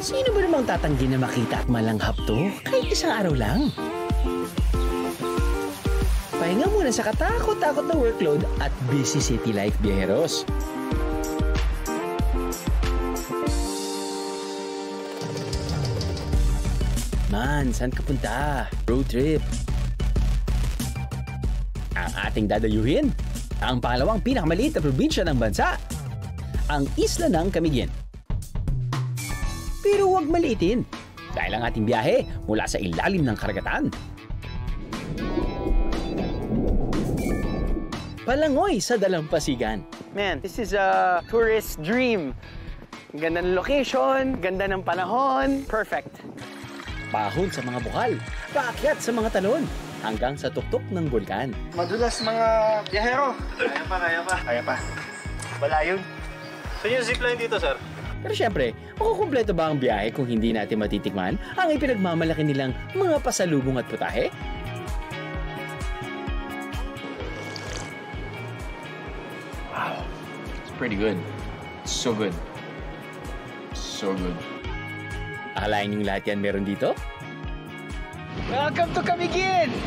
Sino ba namang tatanggi na makita at malanghap to? Kahit isang araw lang. Pahinga muna sa katakot-takot na workload at busy city life, biyaheros. Man, saan ka punta? Road trip. Ang ating dadayuhin, ang pangalawang pinakamaliit na probinsya ng bansa, ang Isla ng Camiguin. Pero huwag maliitin, dahil ang ating biyahe mula sa ilalim ng karagatan. Palangoy sa dalampasigan. Man, this is a tourist dream. Ganda ng location, ganda ng panahon, perfect. Pahon sa mga bukal, paakyat sa mga talon, hanggang sa tuktok ng bulkan. Madulas mga biyahero. Kaya pa. Wala yun. So yung zipline dito, sir? Pero syempre, makukumpleto ba ang biyahe kung hindi natin matitikman ang ipinagmamalaki nilang mga pasalubong at putahe? Wow. It's pretty good. So good. So good. Akalain yung lahat yan meron dito? Welcome to Camiguin!